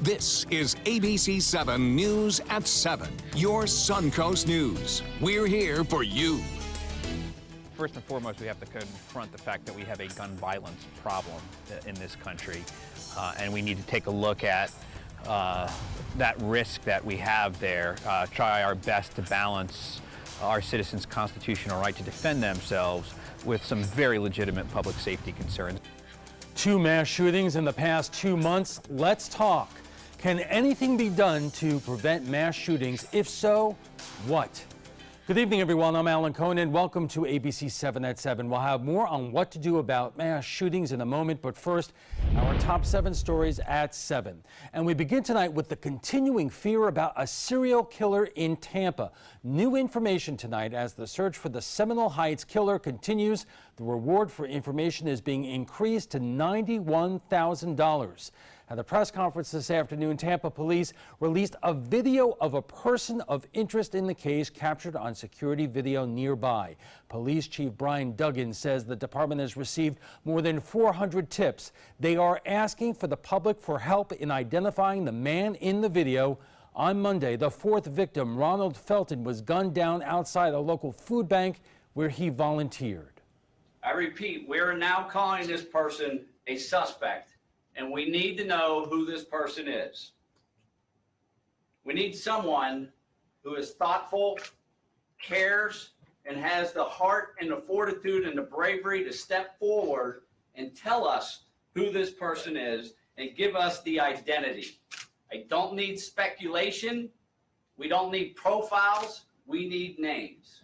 This is ABC7 News at 7, your Suncoast News. We're here for you. First and foremost, we have to confront the fact that we have a gun violence problem in this country, and we need to take a look at that risk that we have there, try our best to balance our citizens' constitutional right to defend themselves with some very legitimate public safety concerns. 2 mass shootings in the past 2 months. Let's talk. Can anything be done to prevent mass shootings? If so, what? Good evening, everyone. I'm Alan Cohen, and welcome to ABC 7 at 7. We'll have more on what to do about mass shootings in a moment, but first, our top 7 stories at 7. And we begin tonight with the continuing fear about a serial killer in Tampa. New information tonight as the search for the Seminole Heights killer continues. The reward for information is being increased to $91,000. At the press conference this afternoon, Tampa police released a video of a person of interest in the case captured on security video nearby. Police Chief Brian Duggan says the department has received more than 400 tips. They are asking for the public for help in identifying the man in the video. On Monday, the 4th victim, Ronald Felton, was gunned down outside a local food bank where he volunteered. I repeat, we are now calling this person a suspect. And we need to know who this person is. We need someone who is thoughtful, cares, and has the heart and the fortitude and the bravery to step forward and tell us who this person is and give us the identity. I don't need speculation. We don't need profiles. We need names.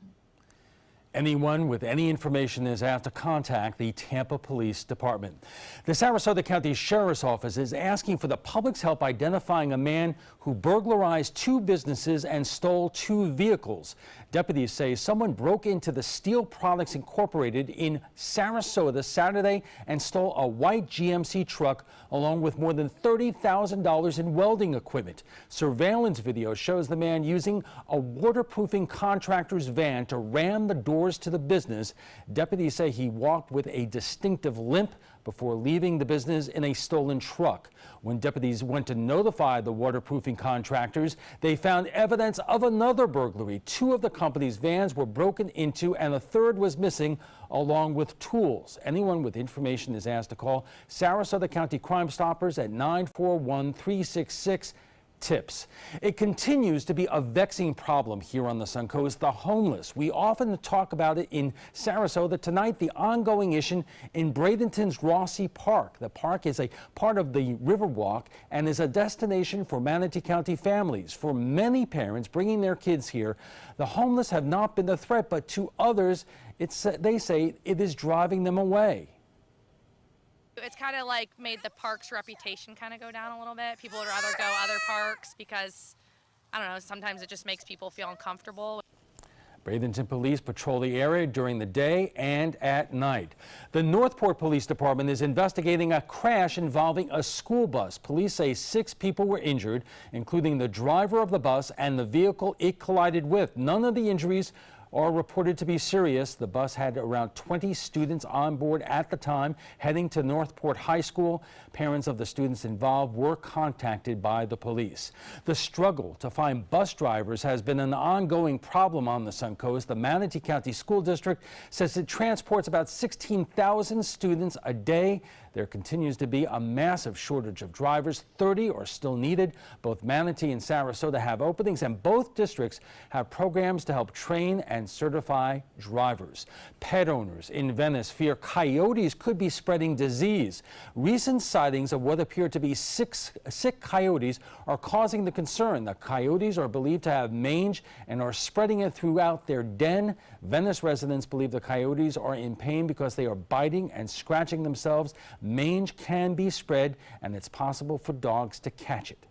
Anyone with any information is asked to contact the Tampa Police Department. The Sarasota County Sheriff's Office is asking for the public's help identifying a man who burglarized 2 businesses and stole 2 vehicles. Deputies say someone broke into the Steel Products Incorporated in Sarasota Saturday and stole a white GMC truck along with more than $30,000 in welding equipment. Surveillance video shows the man using a waterproofing contractor's van to ram the doors to the business. Deputies say he walked with a distinctive limp before leaving the business in a stolen truck. When deputies went to notify the waterproofing contractors, they found evidence of another burglary. 2 of the company's vans were broken into and a 3rd was missing, along with tools. Anyone with information is asked to call Sarasota County Crime Stoppers at 941-366. Tips. It continues to be a vexing problem here on the Suncoast, the homeless. We often talk about it in Sarasota. Tonight, the ongoing issue in Bradenton's Rossi Park. The park is a part of the Riverwalk and is a destination for Manatee County families. For many parents bringing their kids here, the homeless have not been the threat, but to others, they say it is driving them away. It's kind of like made the park's reputation kind of go down a little bit. People would rather go other parks because, I don't know, sometimes it just makes people feel uncomfortable. Bradenton police patrol the area during the day and at night. The Northport Police Department is investigating a crash involving a school bus. Police say 6 people were injured, including the driver of the bus and the vehicle it collided with. None of the injuries are reported to be serious. The bus had around 20 students on board at the time, heading to Northport High School. Parents of the students involved were contacted by the police. The struggle to find bus drivers has been an ongoing problem on the Suncoast. The Manatee County School District says it transports about 16,000 students a day. There continues to be a massive shortage of drivers. 30 are still needed. Both Manatee and Sarasota have openings, and both districts have programs to help train and certify drivers. Pet owners in Venice fear coyotes could be spreading disease. Recent sightings of what appear to be sick coyotes are causing the concern. The coyotes are believed to have mange and are spreading it throughout their den. Venice residents believe the coyotes are in pain because they are biting and scratching themselves. Mange can be spread, and it's possible for dogs to catch it.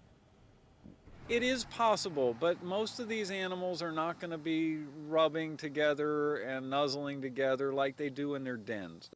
It is possible, but most of these animals are not going to be rubbing together and nuzzling together like they do in their dens.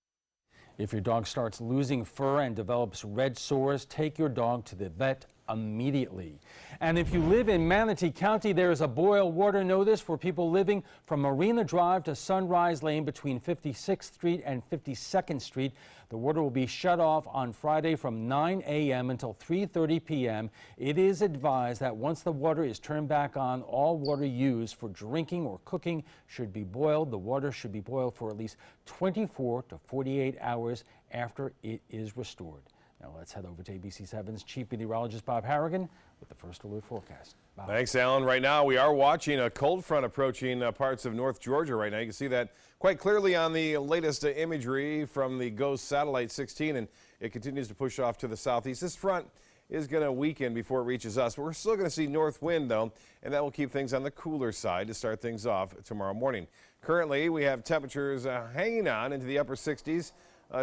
If your dog starts losing fur and develops red sores, take your dog to the vet immediately. And if you live in Manatee County, there is a boil water notice for people living from Marina Drive to Sunrise Lane between 56th Street and 52nd Street. The water will be shut off on Friday from 9 a.m. until 3:30 p.m. It is advised that once the water is turned back on, all water used for drinking or cooking should be boiled. The water should be boiled for at least 24 to 48 hours after it is restored. Now let's head over to ABC7's Chief Meteorologist Bob Harrigan with the first alert forecast. Bob. Thanks, Alan. Right now we are watching a cold front approaching parts of North Georgia right now. You can see that quite clearly on the latest imagery from the GOES satellite 16, and it continues to push off to the southeast. This front is going to weaken before it reaches us, but we're still going to see north wind though, and that will keep things on the cooler side to start things off tomorrow morning. Currently we have temperatures hanging on into the upper 60s.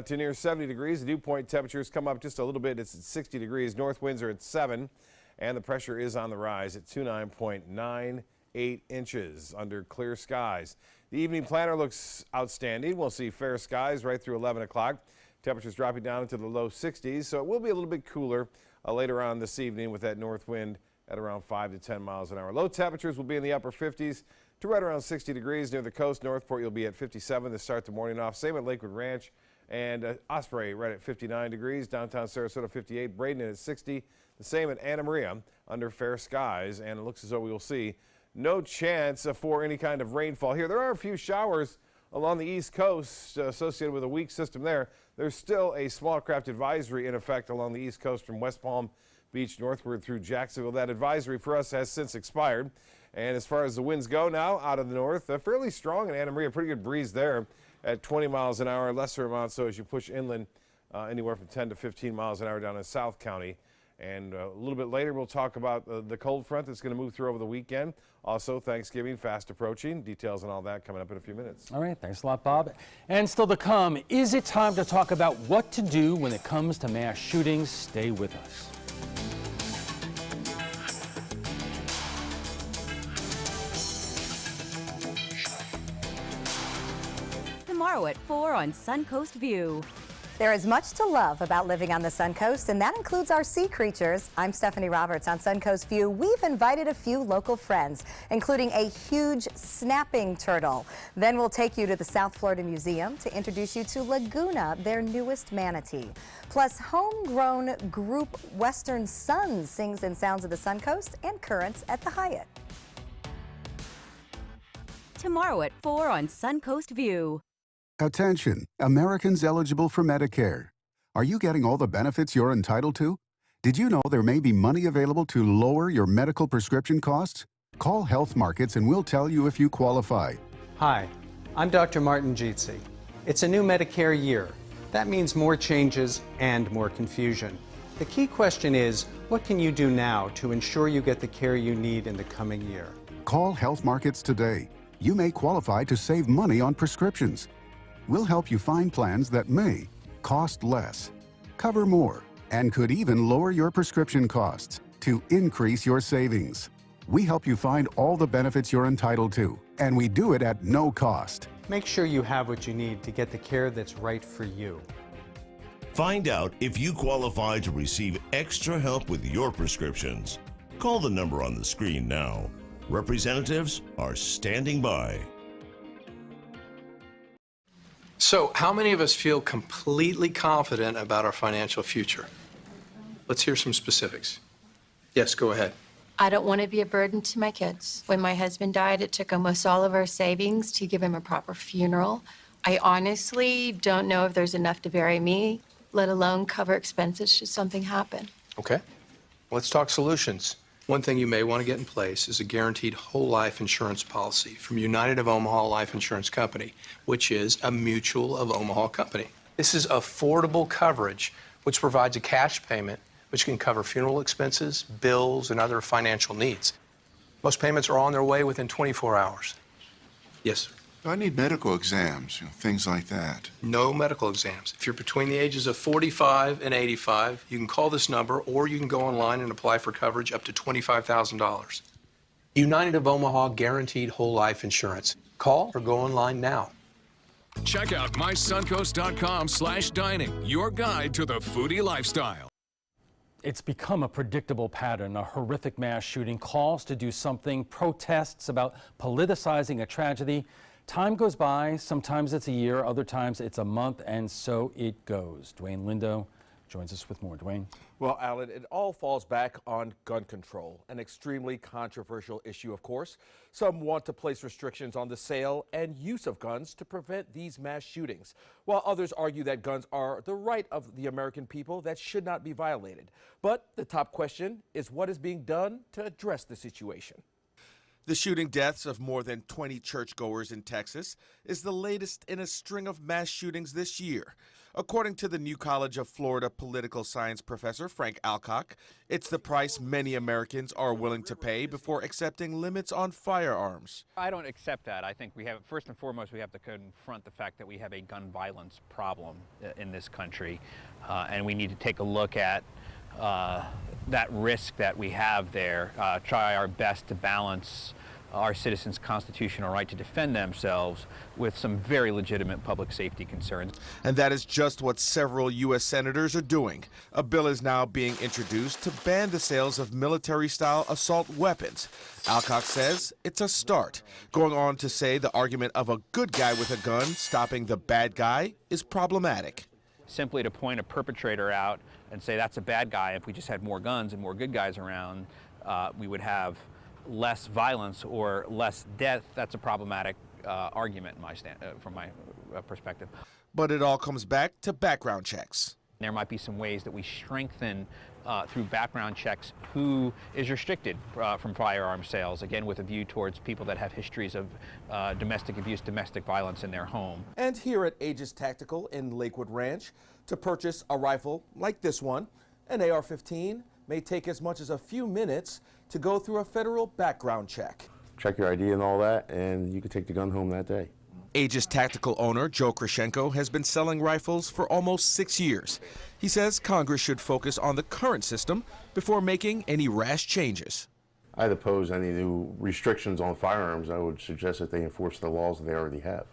To near 70 degrees. The dew point temperatures come up just a little bit. It's at 60 degrees. North winds are at 7, and the pressure is on the rise at 29.98 inches under clear skies. The evening planner looks outstanding. We'll see fair skies right through 11 o'clock. Temperatures dropping down into the low 60s, so it will be a little bit cooler later on this evening with that north wind at around 5 to 10 miles an hour. Low temperatures will be in the upper 50s to right around 60 degrees. Near the coast, Northport, you'll be at 57 to start the morning off. Same at Lakewood Ranch. And Osprey right at 59 degrees, downtown Sarasota 58, Braden at 60, the same at Anna Maria under fair skies, and it looks as though we will see no chance for any kind of rainfall here. There are a few showers along the east coast associated with a weak system there. There's still a small craft advisory in effect along the east coast from West Palm Beach northward through Jacksonville. That advisory for us has since expired. And as far as the winds go now out of the north, fairly strong in Anna Maria, pretty good breeze there at 20 miles an hour, lesser amount so as you push inland anywhere from 10 to 15 miles an hour down in South County. And a little bit later we'll talk about the cold front that's going to move through over the weekend. Also Thanksgiving fast approaching. Details and all that coming up in a few minutes. All right, thanks a lot, Bob. And still to come, is it time to talk about what to do when it comes to mass shootings? Stay with us. Tomorrow at 4 on Suncoast View. There is much to love about living on the Suncoast, and that includes our sea creatures. I'm Stephanie Roberts on Suncoast View. We've invited a few local friends, including a huge snapping turtle. Then we'll take you to the South Florida Museum to introduce you to Laguna, their newest manatee. Plus, homegrown group Western Suns sings and sounds of the Suncoast and currents at the Hyatt. Tomorrow at 4 on Suncoast View. Attention, Americans eligible for Medicare. Are you getting all the benefits you're entitled to? Did you know there may be money available to lower your medical prescription costs? Call Health Markets and we'll tell you if you qualify. Hi, I'm Dr. Martin Jeetsi. It's a new Medicare year. That means more changes and more confusion. The key question is, what can you do now to ensure you get the care you need in the coming year? Call Health Markets today. You may qualify to save money on prescriptions. We'll help you find plans that may cost less, cover more, and could even lower your prescription costs to increase your savings. We help you find all the benefits you're entitled to, and we do it at no cost. Make sure you have what you need to get the care that's right for you. Find out if you qualify to receive extra help with your prescriptions. Call the number on the screen now. Representatives are standing by. So, how many of us feel completely confident about our financial future? Let's hear some specifics. Yes, go ahead. I don't want to be a burden to my kids. When my husband died, it took almost all of our savings to give him a proper funeral. I honestly don't know if there's enough to bury me, let alone cover expenses should something happen. Okay. Let's talk solutions. One thing you may want to get in place is a guaranteed whole life insurance policy from United of Omaha Life Insurance Company, which is a Mutual of Omaha company. This is affordable coverage, which provides a cash payment which can cover funeral expenses, bills, and other financial needs. Most payments are on their way within 24 hours. Yes, sir. I need medical exams, things like that. No medical exams. If you're between the ages of 45 and 85, you can call this number or you can go online and apply for coverage up to $25,000. United of Omaha Guaranteed Whole Life Insurance. Call or go online now. Check out mysuncoast.com/dining, your guide to the foodie lifestyle. It's become a predictable pattern, a horrific mass shooting, calls to do something, protests about politicizing a tragedy. Time goes by, sometimes it's a year, other times it's a month, and so it goes. Dwayne Lindo joins us with more. Dwayne. Well, Alan, it all falls back on gun control, an extremely controversial issue, of course. Some want to place restrictions on the sale and use of guns to prevent these mass shootings, while others argue that guns are the right of the American people that should not be violated. But the top question is what is being done to address the situation. The shooting deaths of more than 20 churchgoers in Texas is the latest in a string of mass shootings this year. According to the New College of Florida political science professor Frank Alcock, it's the price many Americans are willing to pay before accepting limits on firearms. I don't accept that. I think we have, first and foremost, we have to confront the fact that we have a gun violence problem in this country, and we need to take a look at that risk that we have there, try our best to balance our citizens' constitutional right to defend themselves with some very legitimate public safety concerns. And that is just what several U.S. senators are doing. A bill is now being introduced to ban the sales of military-style assault weapons. Alcock says it's a start, going on to say the argument of a good guy with a gun stopping the bad guy is problematic. Simply to point a perpetrator out and say that's a bad guy, if we just had more guns and more good guys around, we would have less violence or less death. That's a problematic argument from my perspective. But it all comes back to background checks. There might be some ways that we strengthen through background checks who is restricted from firearm sales, again with a view towards people that have histories of domestic abuse, domestic violence in their home. And here at Aegis Tactical in Lakewood Ranch, to purchase a rifle like this one, an AR-15, may take as much as a few minutes to go through a federal background check. Check your ID and all that, and you can take the gun home that day. Aegis Tactical owner Joe Krashenko has been selling rifles for almost 6 years. He says Congress should focus on the current system before making any rash changes. I'd oppose any new restrictions on firearms. I would suggest that they enforce the laws that they already have.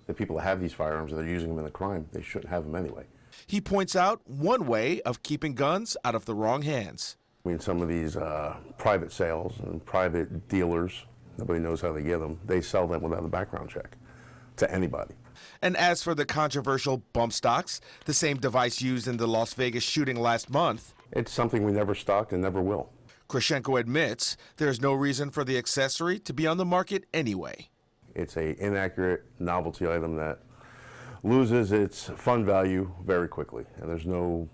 The people that have these firearms, that are using them in a crime, they shouldn't have them anyway. He points out one way of keeping guns out of the wrong hands. I mean, some of these private sales and private dealers, nobody knows how they get them. They sell them without a background check to anybody. And as for the controversial bump stocks, the same device used in the Las Vegas shooting last month, it's something we never stocked and never will. Krashenko admits there's no reason for the accessory to be on the market anyway. It's an inaccurate novelty item that loses its fun value very quickly, and there's no,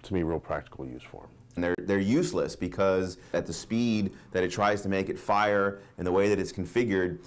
to me, real practical use for them. And they're useless because at the speed that it tries to make it fire and the way that it's configured,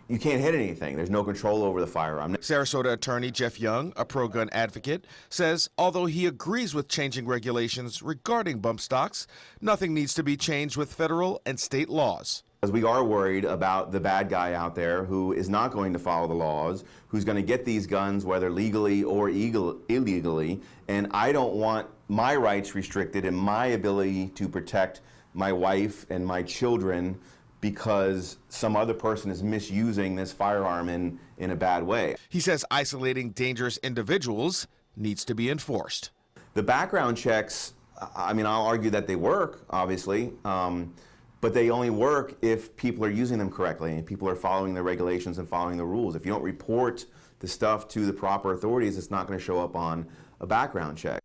you can't hit anything. There's no control over the firearm. Sarasota attorney Jeff Young, a pro-gun advocate, says although he agrees with changing regulations regarding bump stocks, nothing needs to be changed with federal and state laws. Because we are worried about the bad guy out there who is not going to follow the laws, who's going to get these guns whether legally or illegally, and I don't want my rights restricted and my ability to protect my wife and my children because some other person is misusing this firearm in a bad way. He says isolating dangerous individuals needs to be enforced. The background checks, I mean, I'll argue that they work, obviously, but they only work if people are using them correctly and people are following the regulations and following the rules. If you don't report the stuff to the proper authorities, it's not going to show up on a background check.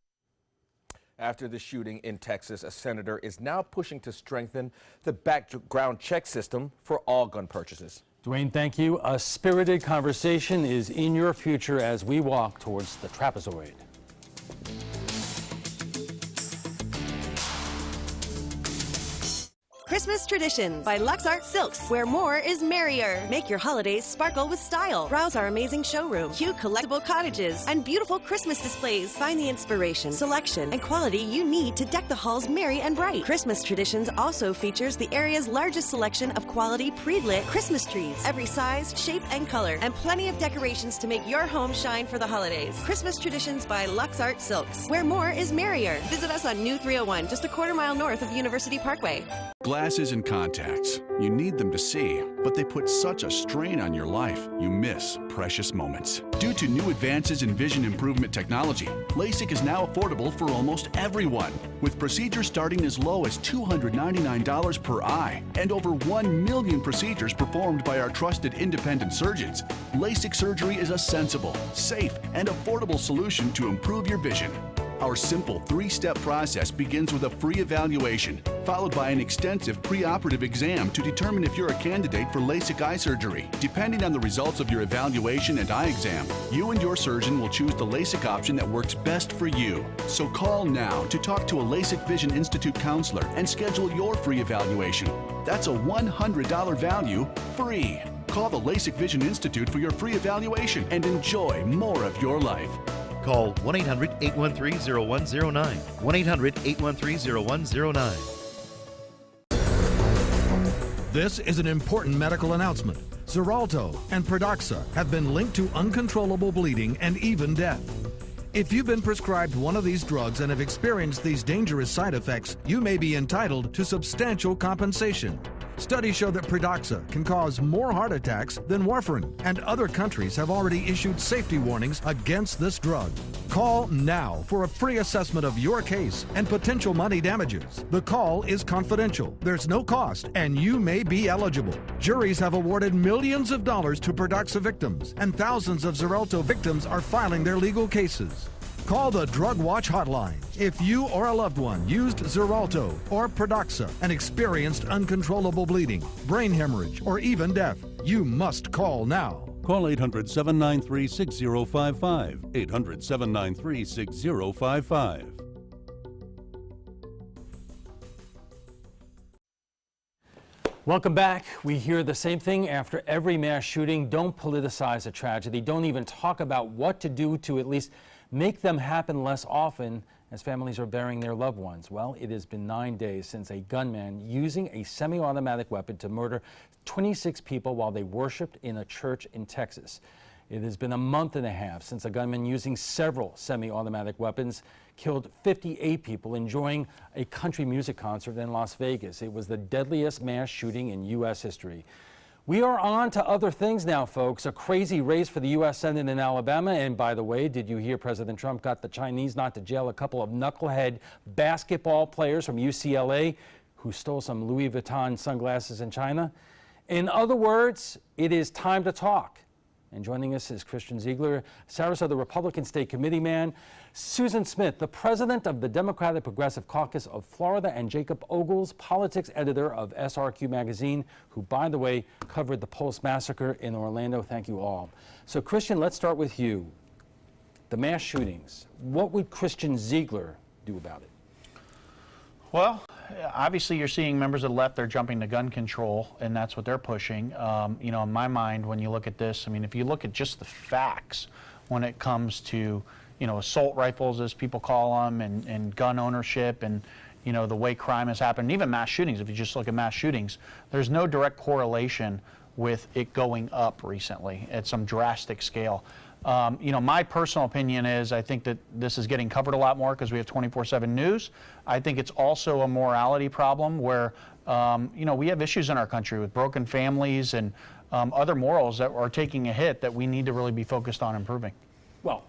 After the shooting in Texas, a senator is now pushing to strengthen the background check system for all gun purchases. Dwayne, thank you. A spirited conversation is in your future as we walk towards the trapezoid. Christmas Traditions by Lux Art Silks, where more is merrier. Make your holidays sparkle with style. Browse our amazing showroom, cute collectible cottages, and beautiful Christmas displays. Find the inspiration, selection, and quality you need to deck the halls merry and bright. Christmas Traditions also features the area's largest selection of quality pre-lit Christmas trees, every size, shape, and color, and plenty of decorations to make your home shine for the holidays. Christmas Traditions by Lux Art Silks, where more is merrier. Visit us on New 301, just a quarter mile north of University Parkway. Glasses and contacts. You need them to see, but they put such a strain on your life, you miss precious moments. Due to new advances in vision improvement technology, LASIK is now affordable for almost everyone, with procedures starting as low as $299 per eye and over 1 million procedures performed by our trusted independent surgeons. LASIK surgery is a sensible, safe, and affordable solution to improve your vision. Our simple 3-step process begins with a free evaluation, followed by an extensive preoperative exam to determine if you're a candidate for LASIK eye surgery. Depending on the results of your evaluation and eye exam, you and your surgeon will choose the LASIK option that works best for you. So call now to talk to a LASIK Vision Institute counselor and schedule your free evaluation. That's a $100 value, free. Call the LASIK Vision Institute for your free evaluation and enjoy more of your life. Call 1-800-813-0109. 1-800-813-0109. This is an important medical announcement. Xarelto and Pradaxa have been linked to uncontrollable bleeding and even death. If you've been prescribed one of these drugs and have experienced these dangerous side effects, you may be entitled to substantial compensation. Studies show that Pradaxa can cause more heart attacks than warfarin, and other countries have already issued safety warnings against this drug. Call now for a free assessment of your case and potential money damages. The call is confidential, there's no cost, and you may be eligible. Juries have awarded millions of dollars to Pradaxa victims, and thousands of Xarelto victims are filing their legal cases. Call the Drug Watch hotline if you or a loved one used Xarelto or Pradaxa and experienced uncontrollable bleeding, brain hemorrhage, or even death. You must call now. Call 800-793-6055. 800-793-6055. Welcome back. We hear the same thing after every mass shooting. Don't politicize a tragedy. Don't even talk about what to do to at least make them happen less often as families are burying their loved ones. Well, it has been 9 days since a gunman using a semi-automatic weapon to murder 26 people while they worshiped in a church in Texas. It has been a month and a half since a gunman using several semi-automatic weapons killed 58 people enjoying a country music concert in Las Vegas. It was the deadliest mass shooting in U.S. history. We are on to other things now, folks. A crazy race for the U.S. Senate in Alabama. And by the way, did you hear President Trump got the Chinese not to jail a couple of knucklehead basketball players from UCLA who stole some Louis Vuitton sunglasses in China? In other words, it is time to talk. And joining us is Christian Ziegler, Sarasota Republican State Committee man, Susan Smith, the president of the Democratic Progressive Caucus of Florida, and Jacob Ogles, politics editor of SRQ Magazine, who, by the way, covered the Pulse massacre in Orlando. Thank you all. So, Christian, let's start with you. The mass shootings. What would Christian Ziegler do about it? Well, obviously you're seeing members of the left, they're jumping to gun control, and that's what they're pushing. You know, in my mind, when you look at this, I mean, if you look at just the facts when it comes to, you know, assault rifles, as people call them, and gun ownership, and, you know, the way crime has happened, even mass shootings, if you just look at mass shootings, there's no direct correlation with it going up recently at some drastic scale. You know, my personal opinion is I think that this is getting covered a lot more because we have 24/7 news. I think it's also a morality problem where, you know, we have issues in our country with broken families and other morals that are taking a hit that we need to really be focused on improving. Well,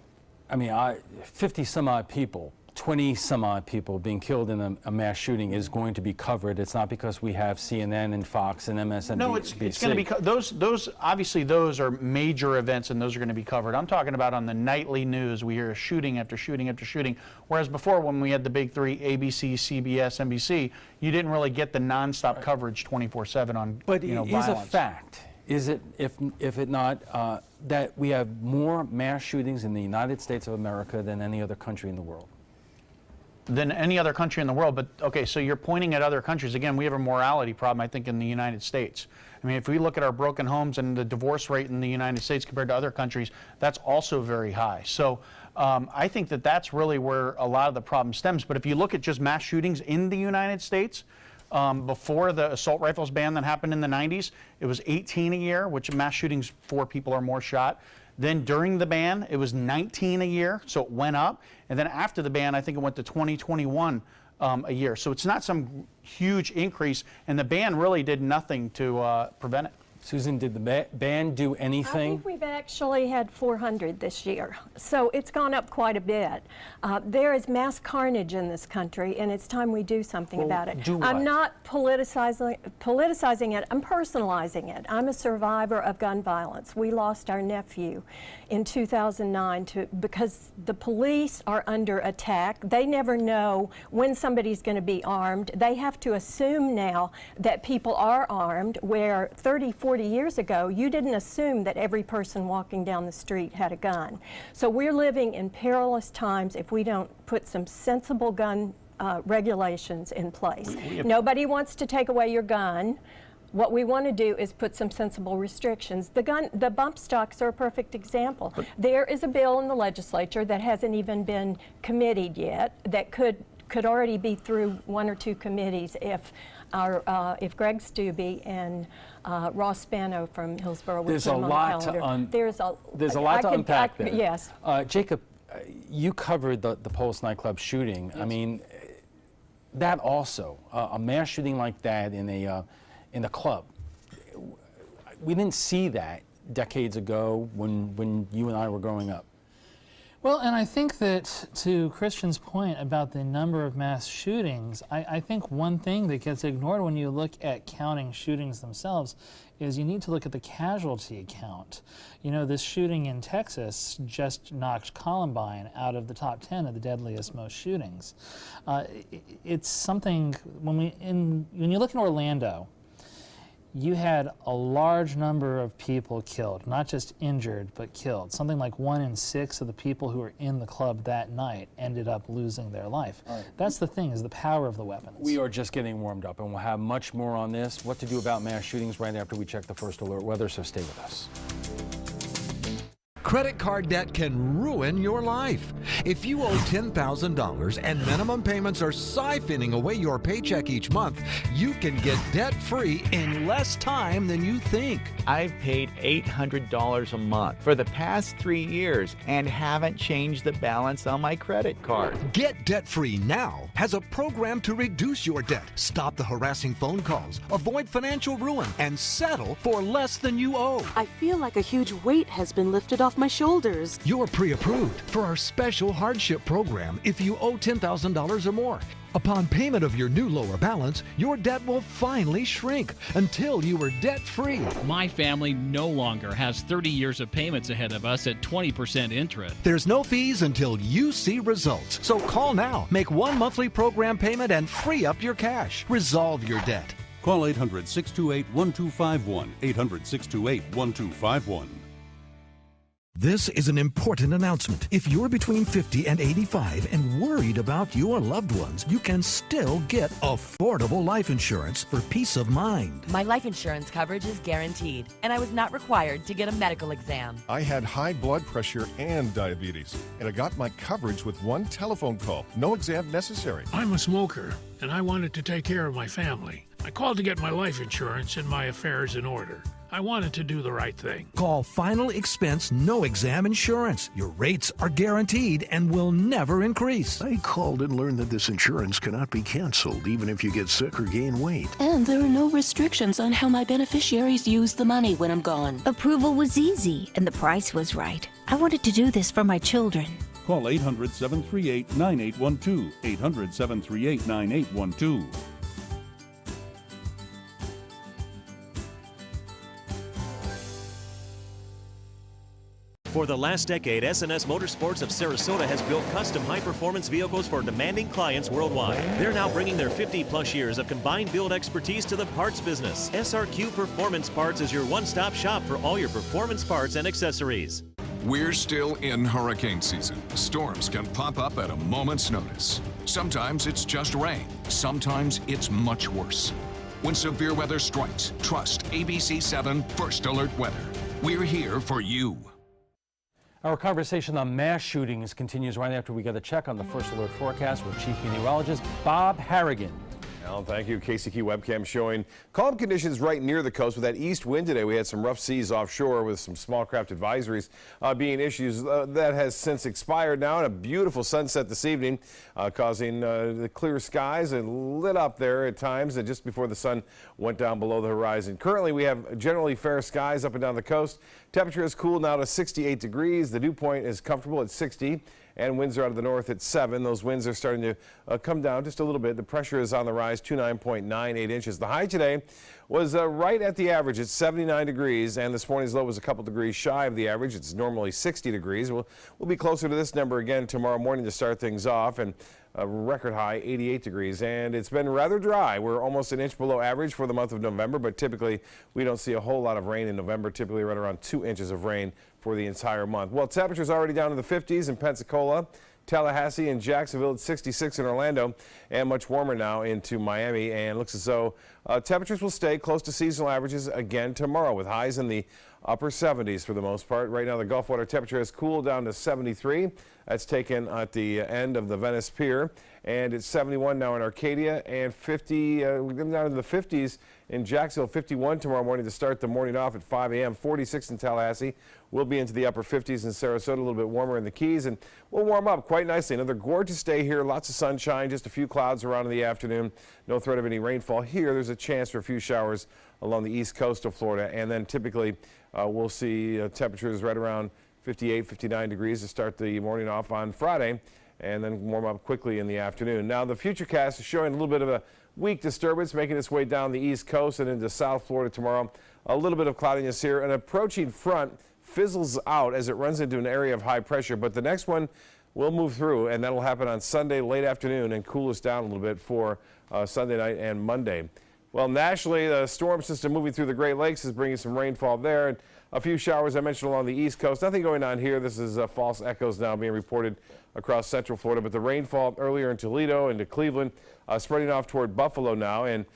I mean, 50 some odd people, 20 some odd people being killed in a mass shooting is going to be covered. It's not because we have CNN and Fox and MSNBC. No, it's going to be those obviously those are major events and those are going to be covered. I'm talking about on the nightly news we hear shooting after shooting after shooting, whereas before when we had the big three, ABC, CBS, NBC, you didn't really get the nonstop coverage 24/7 on, you know, violence. But it is a fact. Is it, if it not, that we have more mass shootings in the United States of America than any other country in the world? Than any other country in the world. But okay, so you're pointing at other countries. Again, we have a morality problem, I think, in the United States. I mean, if we look at our broken homes and the divorce rate in the United States compared to other countries, that's also very high. So I think that that's really where a lot of the problem stems. But if you look at just mass shootings in the United States, before the assault rifles ban that happened in the 90s, it was 18 a year, which mass shootings, 4 people or more shot. Then during the ban, it was 19 a year, so it went up. And then after the ban, I think it went to 2021 a year. So it's not some huge increase, and the ban really did nothing to prevent it. Susan, did the ban do anything? I think we've actually had 400 this year, so it's gone up quite a bit. There is mass carnage in this country, and it's time we do something about it. Do what? I'm not politicizing it, I'm personalizing it. I'm a survivor of gun violence. We lost our nephew in 2009 because the police are under attack. They never know when somebody's going to be armed. They have to assume now that people are armed, where 30, 40 years ago, you didn't assume that every person walking down the street had a gun. So we're living in perilous times if we don't put some sensible gun regulations in place. Nobody wants to take away your gun. What we want to do is put some sensible restrictions. The bump stocks are a perfect example. There is a bill in the legislature that hasn't even been committed yet that could already be through 1 or 2 committees if Greg Stubbe and Ross Spano from Hillsborough would put them on the calendar. There's a lot to unpack there. Yes. Jacob, you covered the Pulse nightclub shooting. Yes. I mean, that also, a mass shooting like that in a club. We didn't see that decades ago when you and I were growing up. Well, and I think that to Christian's point about the number of mass shootings, I think one thing that gets ignored when you look at counting shootings themselves is you need to look at the casualty count. You know, this shooting in Texas just knocked Columbine out of the top 10 of the deadliest most shootings. It's something, when you look in Orlando, you had a large number of people killed, not just injured, but killed. Something like 1 in 6 of the people who were in the club that night ended up losing their life. Right. That's the thing, is the power of the weapons. We are just getting warmed up, and we'll have much more on this, what to do about mass shootings, right after we check the first alert weather, so stay with us. Credit card debt can ruin your life. If you owe $10,000 and minimum payments are siphoning away your paycheck each month, you can get debt-free in less time than you think. I've paid $800 a month for the past 3 years and haven't changed the balance on my credit card. Get Debt-Free Now has a program to reduce your debt, stop the harassing phone calls, avoid financial ruin, and settle for less than you owe. I feel like a huge weight has been lifted off my shoulders. You're pre-approved for our special hardship program if you owe $10,000 or more. Upon payment of your new lower balance, your debt will finally shrink until you are debt-free. My family no longer has 30 years of payments ahead of us at 20% interest. There's no fees until you see results. So call now, make one monthly program payment, and free up your cash. Resolve your debt. Call 800-628-1251, 800-628-1251. This is an important announcement. If you're between 50 and 85 and worried about your loved ones, you can still get affordable life insurance for peace of mind. My life insurance coverage is guaranteed, and I was not required to get a medical exam. I had high blood pressure and diabetes, and I got my coverage with one telephone call. No exam necessary. I'm a smoker, and I wanted to take care of my family. I called to get my life insurance and my affairs in order. I wanted to do the right thing. Call Final Expense No Exam Insurance. Your rates are guaranteed and will never increase. I called and learned that this insurance cannot be canceled even if you get sick or gain weight. And there are no restrictions on how my beneficiaries use the money when I'm gone. Approval was easy and the price was right. I wanted to do this for my children. Call 800-738-9812, 800-738-9812. For the last decade, S&S Motorsports of Sarasota has built custom high-performance vehicles for demanding clients worldwide. They're now bringing their 50-plus years of combined build expertise to the parts business. SRQ Performance Parts is your one-stop shop for all your performance parts and accessories. We're still in hurricane season. Storms can pop up at a moment's notice. Sometimes it's just rain. Sometimes it's much worse. When severe weather strikes, trust ABC7 First Alert Weather. We're here for you. Our conversation on mass shootings continues right after we get a check on the First Alert forecast with Chief Meteorologist Bob Harrigan. Alan, thank you. KCK webcam showing calm conditions right near the coast. With that east wind today, we had some rough seas offshore with some small craft advisories being issued. That has since expired now, and a beautiful sunset this evening, causing the clear skies and lit up there at times just before the sun went down below the horizon. Currently, we have generally fair skies up and down the coast. Temperature has cooled now to 68 degrees. The dew point is comfortable at 60. And winds are out of the north at 7. Those winds are starting to come down just a little bit. The pressure is on the rise, 29.98 inches. The high today was right at the average at 79 degrees, and this morning's low was a couple degrees shy of the average. It's normally 60 degrees. We'll be closer to this number again tomorrow morning to start things off, and a record high 88 degrees. And it's been rather dry. We're almost an inch below average for the month of November, but typically we don't see a whole lot of rain in November, typically right around 2 inches of rain for the entire month. Well, temperatures already down in the 50s in Pensacola, Tallahassee, and Jacksonville at 66 in Orlando, and much warmer now into Miami. And looks as though temperatures will stay close to seasonal averages again tomorrow, with highs in the upper 70s for the most part. Right now, the Gulf water temperature has cooled down to 73. That's taken at the end of the Venice Pier, and it's 71 now in Arcadia, and 50 we're down in the 50s in Jacksonville. 51 tomorrow morning to start the morning off at 5 a.m. 46 in Tallahassee. We'll be into the upper 50s in Sarasota, a little bit warmer in the Keys, and we'll warm up quite nicely. Another gorgeous day here, lots of sunshine, just a few clouds around in the afternoon. No threat of any rainfall here. There's a chance for a few showers along the east coast of Florida, and then typically we'll see temperatures right around 58, 59 degrees to start the morning off on Friday, and then warm up quickly in the afternoon. Now, the Futurecast is showing a little bit of a weak disturbance making its way down the east coast and into South Florida tomorrow. A little bit of cloudiness here. An approaching front fizzles out as it runs into an area of high pressure, but the next one will move through, and that'll happen on Sunday late afternoon and cool us down a little bit for Sunday night and Monday. Well, nationally, the storm system moving through the Great Lakes is bringing some rainfall there. And a few showers I mentioned along the east coast. Nothing going on here. This is false echoes now being reported across central Florida. But the rainfall earlier in Toledo into Cleveland, spreading off toward Buffalo now. And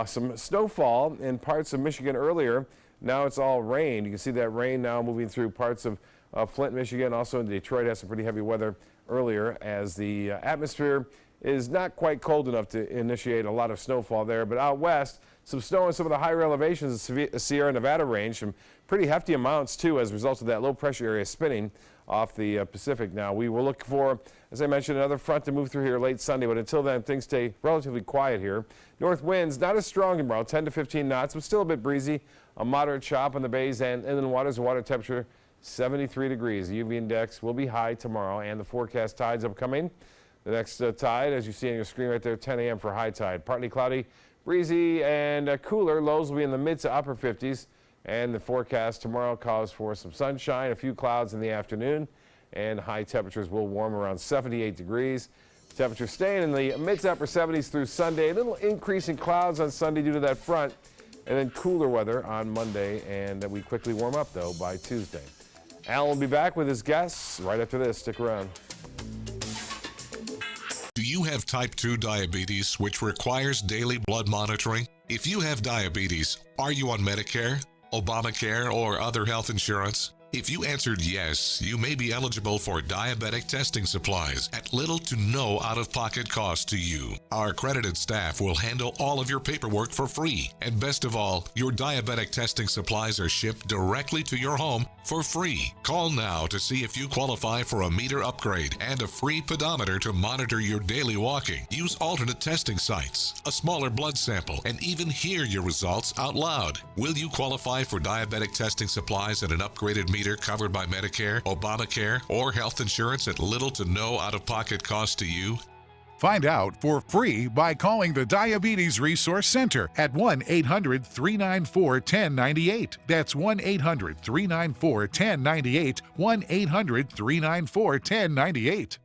some snowfall in parts of Michigan earlier. Now it's all rain. You can see that rain now moving through parts of Flint, Michigan. Also in Detroit has some pretty heavy weather earlier as the atmosphere is not quite cold enough to initiate a lot of snowfall there. But out west, some snow in some of the higher elevations of the Sierra Nevada range. Some pretty hefty amounts, too, as a result of that low pressure area spinning off the Pacific now. We will look for, as I mentioned, another front to move through here late Sunday. But until then, things stay relatively quiet here. North winds not as strong tomorrow, 10 to 15 knots, but still a bit breezy. A moderate chop on the bays and inland waters. Water temperature 73 degrees. The UV index will be high tomorrow, and the forecast tides upcoming. The next tide, as you see on your screen right there, 10 a.m. for high tide. Partly cloudy, breezy, and cooler. Lows will be in the mid to upper 50s. And the forecast tomorrow calls for some sunshine, a few clouds in the afternoon, and high temperatures will warm around 78 degrees. Temperatures staying in the mid to upper 70s through Sunday. A little increase in clouds on Sunday due to that front, and then cooler weather on Monday, and we quickly warm up, though, by Tuesday. Alan will be back with his guests right after this. Stick around. Do you have type 2 diabetes, which requires daily blood monitoring? If you have diabetes, are you on Medicare, Obamacare, or other health insurance? If you answered yes, you may be eligible for diabetic testing supplies at little to no out-of-pocket cost to you. Our accredited staff will handle all of your paperwork for free. And best of all, your diabetic testing supplies are shipped directly to your home for free. Call now to see if you qualify for a meter upgrade and a free pedometer to monitor your daily walking. Use alternate testing sites, a smaller blood sample, and even hear your results out loud. Will you qualify for diabetic testing supplies and an upgraded meter covered by Medicare, Obamacare, or health insurance at little to no out-of-pocket cost to you? Find out for free by calling the Diabetes Resource Center at 1-800-394-1098. That's 1-800-394-1098, 1-800-394-1098.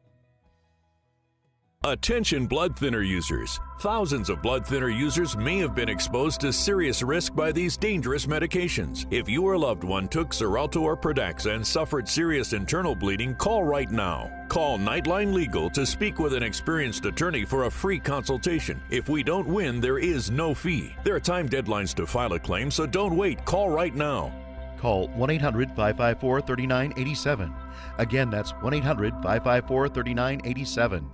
Attention blood thinner users. Thousands of blood thinner users may have been exposed to serious risk by these dangerous medications. If your loved one took Xarelto or Pradaxa and suffered serious internal bleeding, call right now. Call Nightline Legal to speak with an experienced attorney for a free consultation. If we don't win, there is no fee. There are time deadlines to file a claim, so don't wait. Call right now. Call 1-800-554-3987. Again, that's 1-800-554-3987.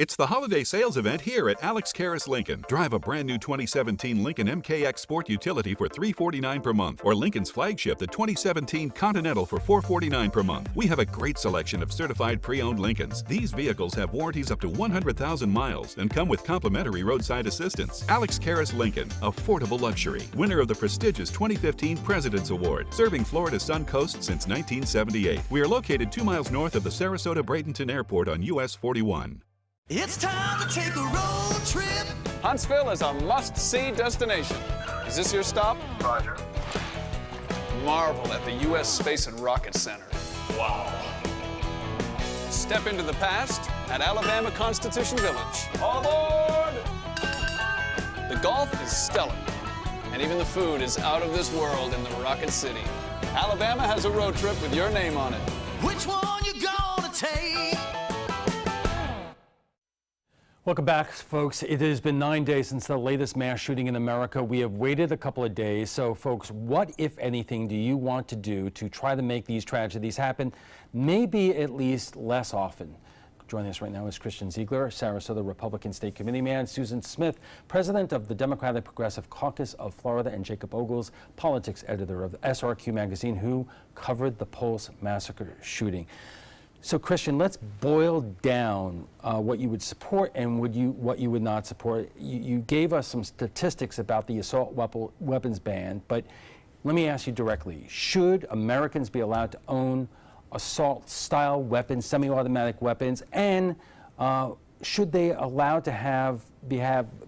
It's the holiday sales event here at Alex Karras Lincoln. Drive a brand new 2017 Lincoln MKX Sport Utility for $349 per month, or Lincoln's flagship, the 2017 Continental, for $449 per month. We have a great selection of certified pre-owned Lincolns. These vehicles have warranties up to 100,000 miles and come with complimentary roadside assistance. Alex Karras Lincoln, affordable luxury. Winner of the prestigious 2015 President's Award, serving Florida's Sun Coast since 1978. We are located 2 miles north of the Sarasota-Bradenton Airport on US 41. It's time to take a road trip. Huntsville is a must-see destination. Is this your stop? Roger. Marvel at the U.S. Space and Rocket Center. Wow. Step into the past at Alabama Constitution Village. All aboard! The golf is stellar, and even the food is out of this world in the Rocket City. Alabama has a road trip with your name on it. Which one you gonna take? Welcome back, folks. It has been 9 days since the latest mass shooting in America. We have waited a couple of days. So, folks, what, if anything, do you want to do to try to make these tragedies happen, maybe at least less often? Joining us right now is Christian Ziegler, Sarasota Republican State Committee man, Susan Smith, president of the Democratic Progressive Caucus of Florida, and Jacob Ogles, politics editor of SRQ magazine, who covered the Pulse massacre shooting. So, Christian, let's boil down what you would support and what you would not support. You gave us some statistics about the assault weapons ban, but let me ask you directly. Should Americans be allowed to own assault-style weapons, semi-automatic weapons, and should they allowed to have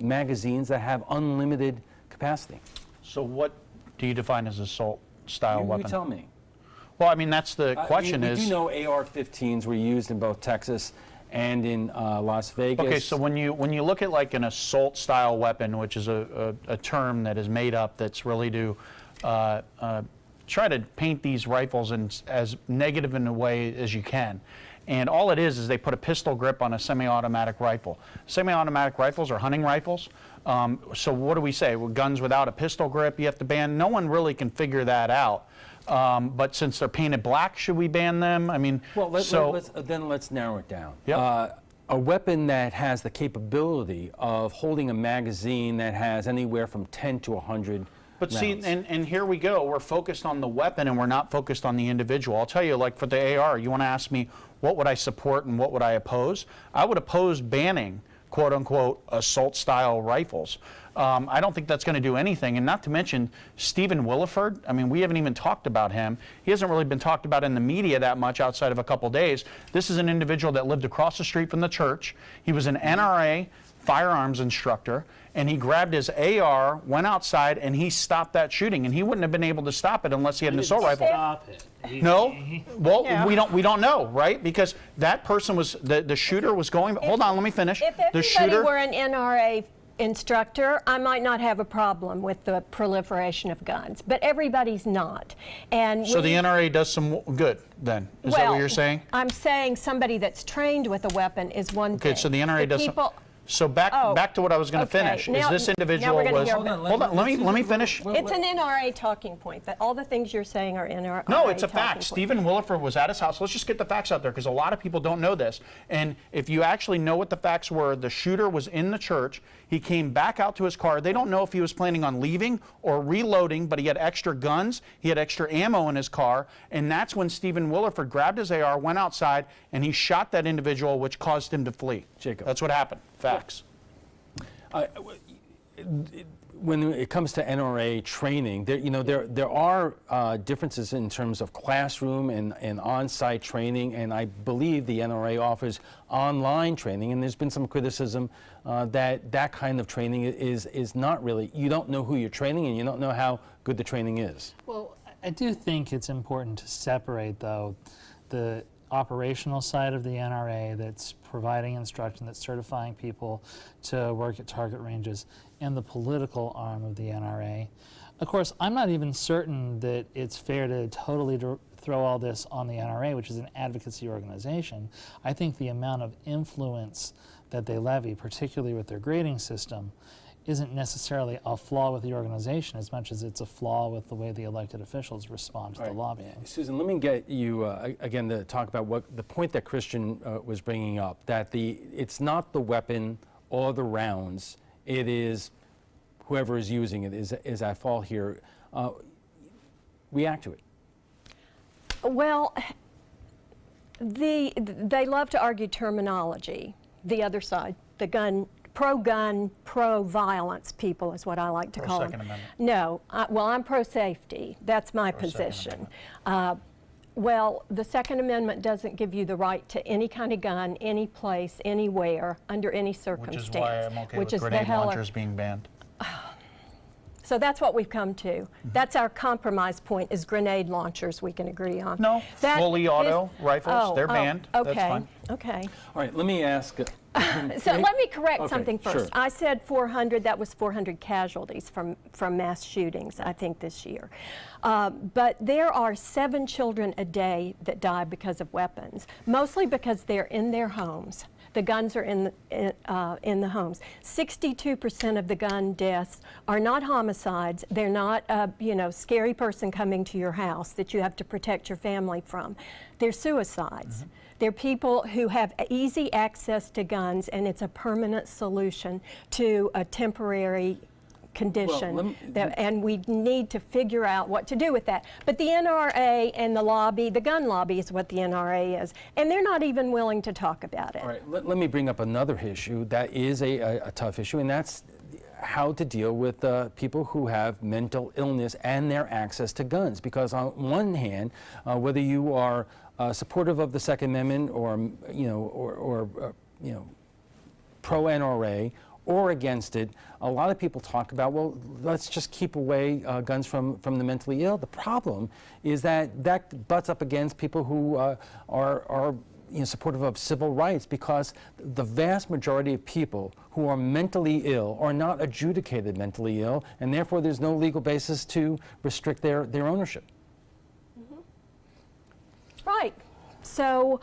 magazines that have unlimited capacity? So what do you define as assault-style weapon? You tell me. Well, I mean, that's the question. We do know AR-15s were used in both Texas and in Las Vegas. Okay, so when you look at like an assault-style weapon, which is a term that is made up that's really to try to paint these rifles as negative in a way as you can. And all it is they put a pistol grip on a semi-automatic rifle. Semi-automatic rifles are hunting rifles. So what do we say? Well, guns without a pistol grip, you have to ban. No one really can figure that out. But since they're painted black, should we ban them? I mean, well, let's narrow it down. Yep. A weapon that has the capability of holding a magazine that has anywhere from 10 to 100 But rounds. see, and here we go. We're focused on the weapon and we're not focused on the individual. I'll tell you, like for the AR, you want to ask me what would I support and what would I oppose? I would oppose banning, quote unquote, assault style rifles. I don't think that's going to do anything. And not to mention Stephen Williford. I mean, we haven't even talked about him. He hasn't really been talked about in the media that much outside of a couple days. This is an individual that lived across the street from the church. He was an NRA firearms instructor, and he grabbed his AR, went outside, and he stopped that shooting. And he wouldn't have been able to stop it unless he had an assault rifle. Stop it. No, well, yeah. we don't know, right? Because that person was the shooter was going. Hold on, let me finish. If everybody were an NRA instructor, I might not have a problem with the proliferation of guns, but everybody's not. And so the NRA does some good then? Is that what you're saying? I'm saying somebody that's trained with a weapon is one thing. Okay, so the NRA does some. So back to what I was going to finish. Now, is this individual was? Hold on, let me finish. It's an NRA talking point. That all the things you're saying are NRA. No, it's a fact. Stephen Williford was at his house. Let's just get the facts out there because a lot of people don't know this. And if you actually know what the facts were, the shooter was in the church. He came back out to his car. They don't know if he was planning on leaving or reloading, but he had extra guns. He had extra ammo in his car. And that's when Stephen Williford grabbed his AR, went outside, and he shot that individual, which caused him to flee. Jacob. That's what happened. Facts. When it comes to NRA training, there are differences in terms of classroom and on-site training, and I believe the NRA offers online training, and there's been some criticism that kind of training is not really, you don't know who you're training and you don't know how good the training is. Well, I do think it's important to separate, though, the operational side of the NRA that's providing instruction, that's certifying people to work at target ranges, and the political arm of the NRA. Of course, I'm not even certain that it's fair to totally throw all this on the NRA, which is an advocacy organization. I think the amount of influence that they levy, particularly with their grading system, isn't necessarily a flaw with the organization as much as it's a flaw with the way the elected officials respond to the lobbying. Susan, let me get you again to talk about what the point that Christian was bringing up, that it's not the weapon or the rounds, it is whoever is using it is at fault here. React to it. Well, they love to argue terminology. The other side, the pro-gun, pro-violence people is what I like to call them. Second Amendment. No, well, I'm pro-safety. That's my position. Well, the Second Amendment doesn't give you the right to any kind of gun, any place, anywhere, under any circumstance. Which is why I'm okay with grenade launchers being banned. So that's what we've come to. That's our compromise point, is grenade launchers we can agree on. No, fully auto rifles, they're banned. Okay, That's fine. okay. All right, let me ask. So let me correct something first. Sure. I said 400, that was 400 casualties from mass shootings, I think, this year. But there are 7 children a day that die because of weapons, mostly because they're in their homes. The guns are in the homes. 62% of the gun deaths are not homicides. They're not a scary person coming to your house that you have to protect your family from. They're suicides. Mm-hmm. They're people who have easy access to guns, and it's a permanent solution to a temporary condition, and we need to figure out what to do with that. But the NRA and the lobby, the gun lobby is what the NRA is, and they're not even willing to talk about it. All right, let me bring up another issue that is a tough issue, and that's how to deal with people who have mental illness and their access to guns. Because on one hand, whether you are supportive of the Second Amendment or pro-NRA or against it, a lot of people talk about, well, let's just keep away guns from the mentally ill. The problem is that butts up against people who are supportive of civil rights, because the vast majority of people who are mentally ill are not adjudicated mentally ill, and therefore there's no legal basis to restrict their ownership. Mm-hmm. Right. So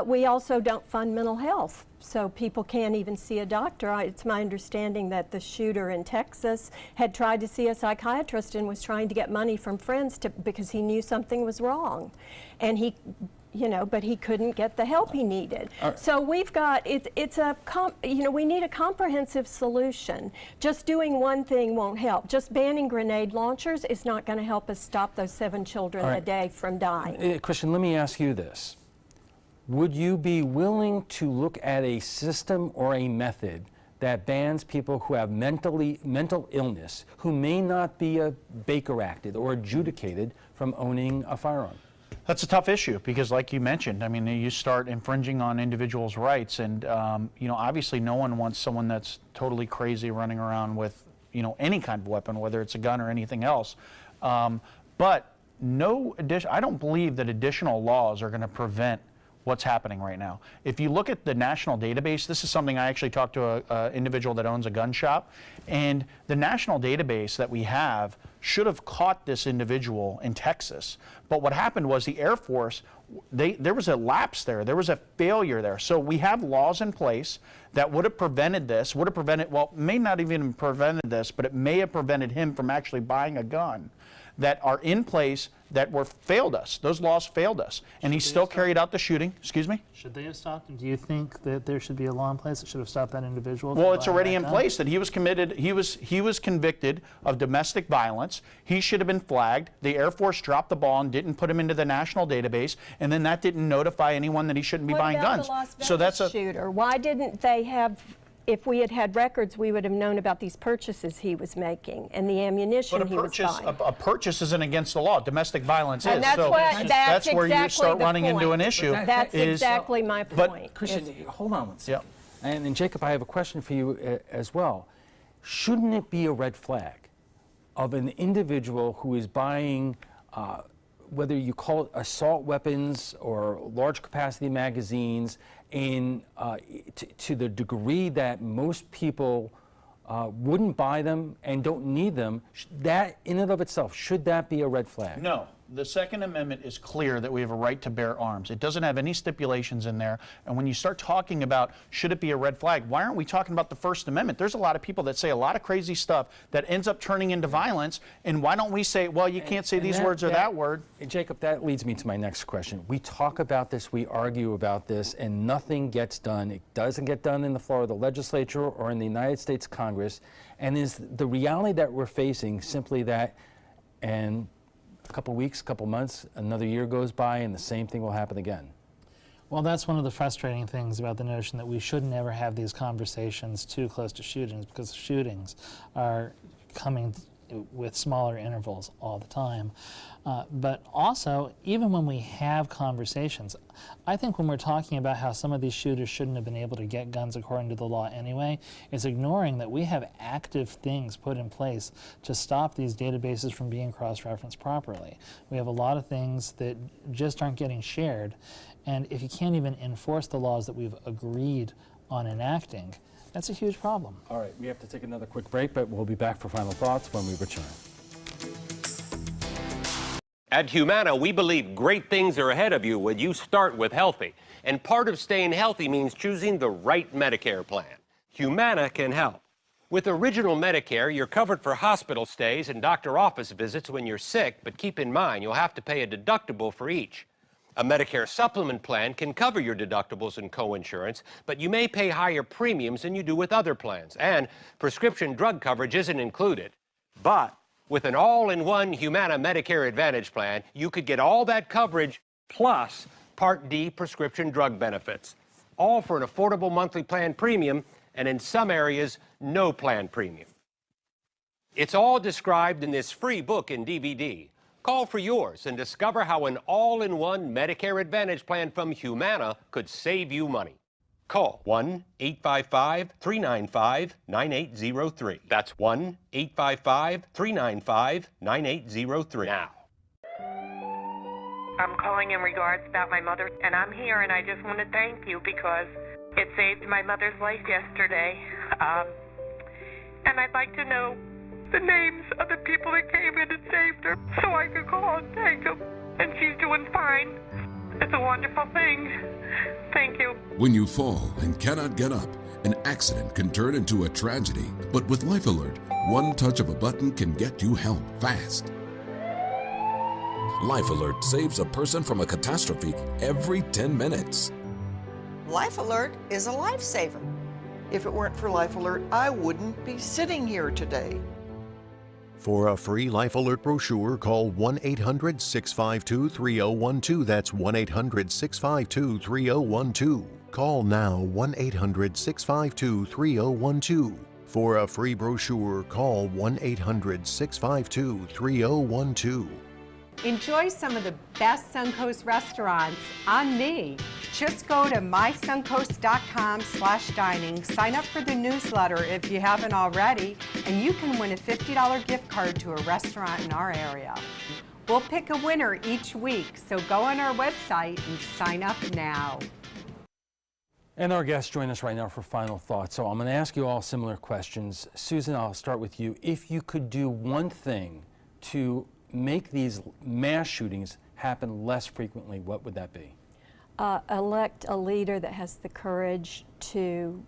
we also don't fund mental health. So people can't even see a doctor. It's my understanding that the shooter in Texas had tried to see a psychiatrist and was trying to get money from friends because he knew something was wrong. And he, but he couldn't get the help he needed. So we've got, we need a comprehensive solution. Just doing one thing won't help. Just banning grenade launchers is not going to help us stop those 7 children a day from dying. Christian, let me ask you this. Would you be willing to look at a system or a method that bans people who have mental illness, who may not be Baker Acted or adjudicated from owning a firearm? That's a tough issue because, like you mentioned, I mean, you start infringing on individuals' rights, and obviously, no one wants someone that's totally crazy running around with any kind of weapon, whether it's a gun or anything else. But I don't believe that additional laws are going to prevent what's happening right now. If you look at the national database, this is something I actually talked to an individual that owns a gun shop, and the national database that we have should have caught this individual in Texas. But what happened was the Air Force, there was a lapse there. There was a failure there. So we have laws in place that would have prevented this, may not even prevented this, but it may have prevented him from actually buying a gun, that are in place that failed us. Those laws failed us. And he still carried out the shooting. Excuse me? Should they have stopped him? Do you think that there should be a law in place that should have stopped that individual? Well, it's already in place that he was committed, he was convicted of domestic violence. He should have been flagged. The Air Force dropped the ball and didn't put him into the national database, and then that didn't notify anyone that he shouldn't be buying guns. What about the Las Vegas shooter? Why didn't they have... If we had had records, we would have known about these purchases he was making and the ammunition he was buying. A purchase isn't against the law. Domestic violence is. And that's that's where you start running into an issue. That's exactly my point. But Christian, hold on one second. Yeah. And Jacob, I have a question for you as well. Shouldn't it be a red flag of an individual who is buying, whether you call it assault weapons or large capacity magazines, to the degree that most people wouldn't buy them and don't need them, that in and of itself, should that be a red flag? No, The Second Amendment is clear that we have a right to bear arms. It doesn't have any stipulations in there. And when you start talking about should it be a red flag, why aren't we talking about the First Amendment? There's a lot of people that say a lot of crazy stuff that ends up turning into violence. And why don't we say, well, you can't say these words or that word? Jacob, that leads me to my next question. We talk about this, we argue about this, and nothing gets done. It doesn't get done in the Florida legislature or in the United States Congress. And is the reality that we're facing simply that, and a couple weeks, couple months, another year goes by, and the same thing will happen again? Well, that's one of the frustrating things about the notion that we should never have these conversations too close to shootings, because shootings are coming with smaller intervals all the time. But also, even when we have conversations, I think when we're talking about how some of these shooters shouldn't have been able to get guns according to the law anyway, it's ignoring that we have active things put in place to stop these databases from being cross-referenced properly. We have a lot of things that just aren't getting shared, and if you can't even enforce the laws that we've agreed on enacting, that's a huge problem. All right, we have to take another quick break, but we'll be back for final thoughts when we return. At Humana, we believe great things are ahead of you when you start with healthy. And part of staying healthy means choosing the right Medicare plan. Humana can help. With Original Medicare, you're covered for hospital stays and doctor office visits when you're sick, but keep in mind you'll have to pay a deductible for each. A Medicare supplement plan can cover your deductibles and coinsurance, but you may pay higher premiums than you do with other plans, and prescription drug coverage isn't included. But with an all-in-one Humana Medicare Advantage plan, you could get all that coverage plus Part D prescription drug benefits, all for an affordable monthly plan premium, and in some areas, no plan premium. It's all described in this free book and DVD. Call for yours and discover how an all-in-one Medicare Advantage plan from Humana could save you money. Call 1-855-395-9803. That's 1-855-395-9803 now. I'm calling in regards about my mother, and I'm here, and I just want to thank you because it saved my mother's life yesterday. And I'd like to know the names of the people that came in and saved her so I could call and thank them. And she's doing fine. It's a wonderful thing. Thank you. When you fall and cannot get up, an accident can turn into a tragedy. But with Life Alert, one touch of a button can get you help fast. Life Alert saves a person from a catastrophe every 10 minutes. Life Alert is a lifesaver. If it weren't for Life Alert, I wouldn't be sitting here today. For a free Life Alert brochure, call 1-800-652-3012. That's 1-800-652-3012. Call now, 1-800-652-3012. For a free brochure, call 1-800-652-3012. Enjoy some of the best Suncoast restaurants on me. Just go to mysuncoast.com/dining, sign up for the newsletter if you haven't already, and you can win a $50 gift card to a restaurant in our area. We'll pick a winner each week, so go on our website and sign up now. And our guests join us right now for final thoughts. So I'm going to ask you all similar questions. Susan, I'll start with you. If you could do one thing to make these mass shootings happen less frequently, what would that be? Elect a leader that has the courage to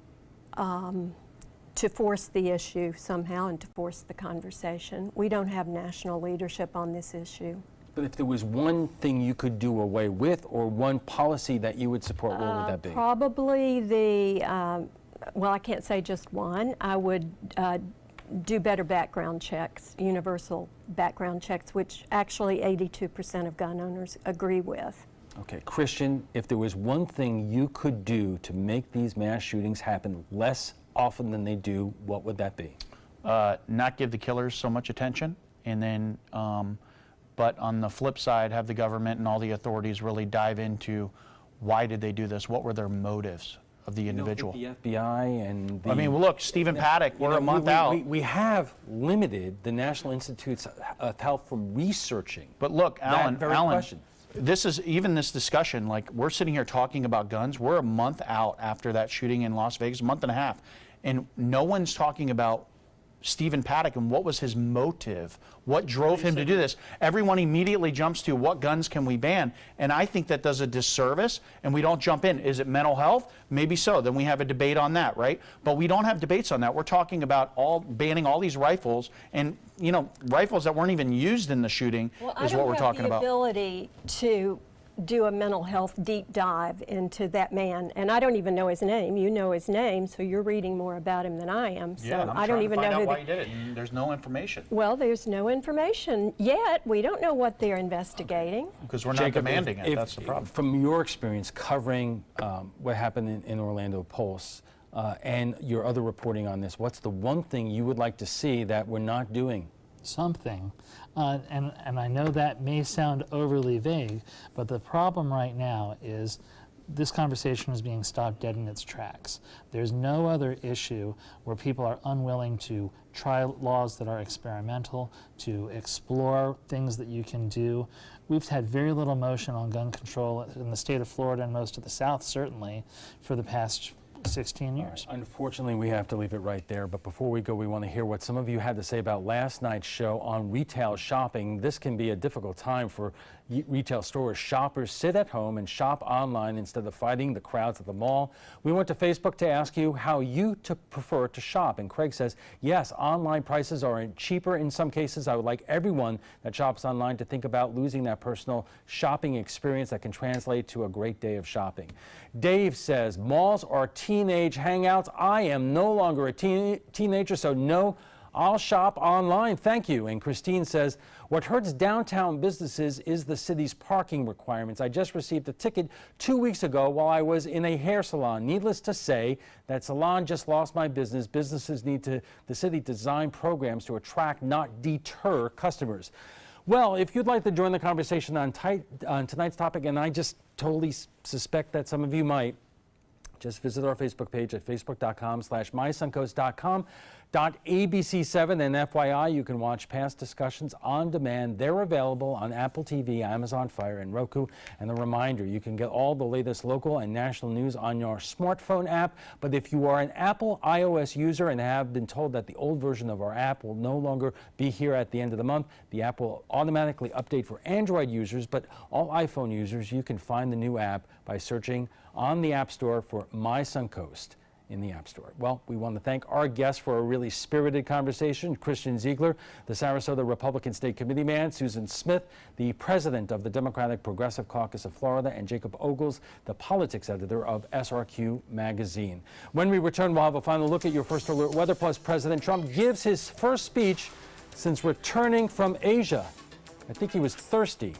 force the issue somehow and to force the conversation. We don't have national leadership on this issue. But if there was one thing you could do away with, or one policy that you would support, what would that be? Probably the, well, I can't say just one. I would do better background checks, universal background checks, which actually 82% of gun owners agree with. Okay, Christian, if there was one thing you could do to make these mass shootings happen less often than they do, what would that be? Not give the killers so much attention, and then, but on the flip side, have the government and all the authorities really dive into why did they do this? What were their motives of the individual? The FBI and the, I mean, well, look, Stephen Paddock, we're a month out. We have limited the National Institutes of Health from researching. But look, Alan, question. This is, even this discussion, like we're sitting here talking about guns, we're a month out after that shooting in Las Vegas, a month and a half, and no one's talking about Stephen Paddock and what was his motive? What drove him to do this? Everyone immediately jumps to what guns can we ban? And I think that does a disservice, and we don't jump in. Is it mental health? Maybe so. Then we have a debate on that, right? But we don't have debates on that. We're talking about banning all these rifles, and you know, rifles that weren't even used in the shooting is what we're talking about. I don't have the ability to do a mental health deep dive into that man, and I don't even know his name. You know his name, so you're reading more about him than I am. So yeah, I don't even know who why he did it, and there's no information. Well, there's no information yet. We don't know what they're investigating. Because we're not demanding it. That's the problem. From your experience covering what happened in Orlando Pulse and your other reporting on this, what's the one thing you would like to see that we're not doing? Something. And I know that may sound overly vague, but the problem right now is this conversation is being stopped dead in its tracks. There's no other issue where people are unwilling to try laws that are experimental, to explore things that you can do. We've had very little motion on gun control in the state of Florida and most of the South, certainly, for the past 16 years. Unfortunately, we have to leave it right there. But before we go, we want to hear what some of you had to say about last night's show on retail shopping. This can be a difficult time for retail stores. Shoppers sit at home and shop online instead of fighting the crowds at the mall. We went to Facebook to ask you how you prefer to shop. And Craig says, yes, online prices are cheaper in some cases. I would like everyone that shops online to think about losing that personal shopping experience that can translate to a great day of shopping. Dave says, malls are teenage hangouts. I am no longer a teenager, so no, I'll shop online. Thank you. And Christine says, what hurts downtown businesses is the city's parking requirements. I just received a ticket 2 weeks ago while I was in a hair salon. Needless to say, that salon just lost my business. Businesses need the city design programs to attract, not deter customers. Well, if you'd like to join the conversation on tonight's topic, and I just totally suspect that some of you might, just visit our Facebook page at facebook.com/mysuncoast.com.abc7. And FYI, you can watch past discussions on demand. They're available on Apple TV, Amazon Fire, and Roku. And a reminder, you can get all the latest local and national news on your smartphone app. But if you are an Apple iOS user and have been told that the old version of our app will no longer be here at the end of the month, the app will automatically update for Android users. But all iPhone users, you can find the new app by searching on the App Store for My Suncoast in the App Store. Well, we want to thank our guests for a really spirited conversation. Christian Ziegler, the Sarasota Republican State Committee man, Susan Smith, the president of the Democratic Progressive Caucus of Florida, and Jacob Ogles, the politics editor of SRQ Magazine. When we return, we'll have a final look at your First Alert weather, plus President Trump gives his first speech since returning from Asia. I think he was thirsty.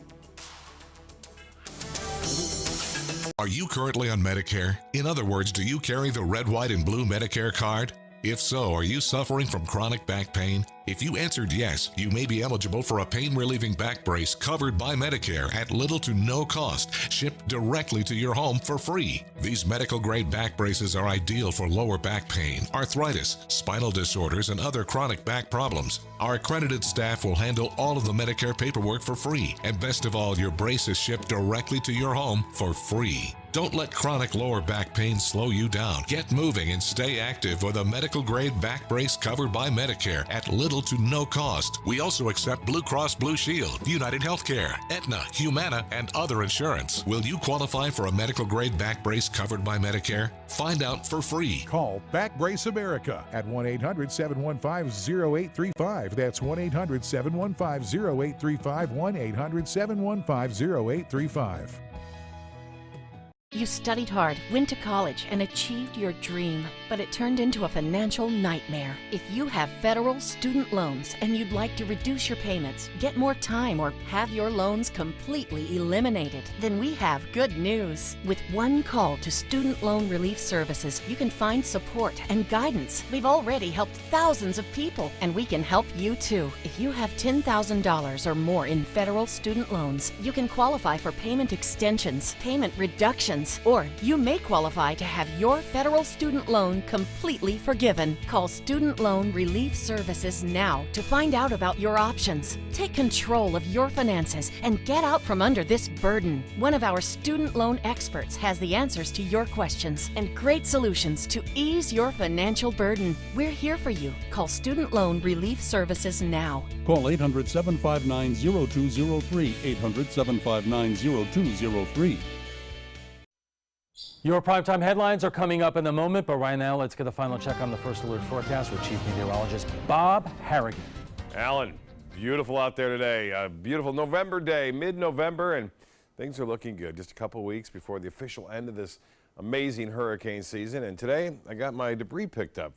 Are you currently on Medicare? In other words, do you carry the red, white, and blue Medicare card? If so, are you suffering from chronic back pain? If you answered yes, you may be eligible for a pain-relieving back brace covered by Medicare at little to no cost, shipped directly to your home for free. These medical-grade back braces are ideal for lower back pain, arthritis, spinal disorders, and other chronic back problems. Our accredited staff will handle all of the Medicare paperwork for free, and best of all, your brace is shipped directly to your home for free. Don't let chronic lower back pain slow you down. Get moving and stay active with a medical-grade back brace covered by Medicare at little to no cost. We also accept Blue Cross Blue Shield, United Healthcare, Aetna, Humana, and other insurance. Will you qualify for a medical-grade back brace covered by Medicare? Find out for free. Call Back Brace America at 1-800-715-0835. That's 1-800-715-0835, 1-800-715-0835. You studied hard, went to college, and achieved your dream, but it turned into a financial nightmare. If you have federal student loans and you'd like to reduce your payments, get more time, or have your loans completely eliminated, then we have good news. With one call to Student Loan Relief Services, you can find support and guidance. We've already helped thousands of people, and we can help you too. If you have $10,000 or more in federal student loans, you can qualify for payment extensions, payment reductions, funds. Or you may qualify to have your federal student loan completely forgiven. Call Student Loan Relief Services now to find out about your options. Take control of your finances and get out from under this burden. One of our student loan experts has the answers to your questions and great solutions to ease your financial burden. We're here for you. Call Student Loan Relief Services now. Call 800-759-0203, 800-759-0203. Your primetime headlines are coming up in a moment, but right now let's get a final check on the First Alert forecast with Chief Meteorologist Bob Harrigan. Alan, beautiful out there today. A beautiful November day, mid-November, and things are looking good. Just a couple weeks before the official end of this amazing hurricane season. And today I got my debris picked up,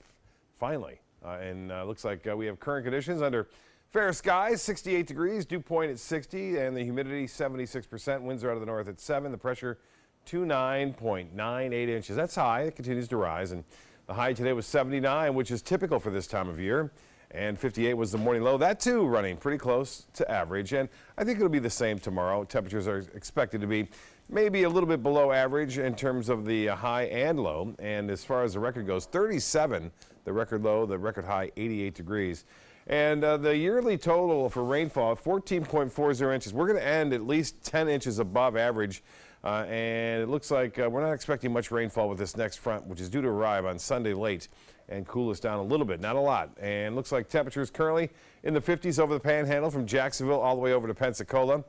finally. And looks like we have current conditions under fair skies, 68 degrees, dew point at 60, and the humidity 76%. Winds are out of the north at 7. The pressure 29.98 inches. That's high. It continues to rise. And the high today was 79, which is typical for this time of year. And 58 was the morning low. That too running pretty close to average. And I think it'll be the same tomorrow. Temperatures are expected to be maybe a little bit below average in terms of the high and low. And as far as the record goes, 37, the record low, the record high, 88 degrees. And the yearly total for rainfall, 14.40 inches. We're going to end at least 10 inches above average. And it looks like we're not expecting much rainfall with this next front, which is due to arrive on Sunday late and cool us down a little bit, not a lot. And looks like temperatures currently in the 50s over the Panhandle from Jacksonville all the way over to Pensacola.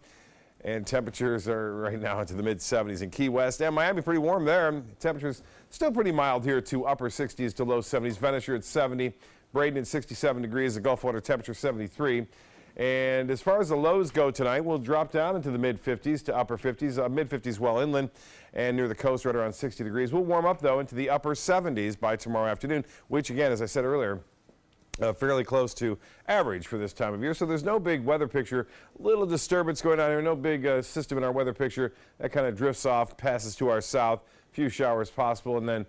And temperatures are right now into the mid-70s in Key West. And Miami, pretty warm there. Temperatures still pretty mild here to upper 60s to low 70s. Venice, you're at 70. Braden at 67 degrees. The Gulf water temperature 73. And as far as the lows go tonight, we'll drop down into the mid-50s to upper 50s, mid-50s well inland, and near the coast right around 60 degrees. We'll warm up, though, into the upper 70s by tomorrow afternoon, which, again, as I said earlier, fairly close to average for this time of year. So there's no big weather picture, little disturbance going on here, no big system in our weather picture. That kind of drifts off, passes to our south, a few showers possible, and then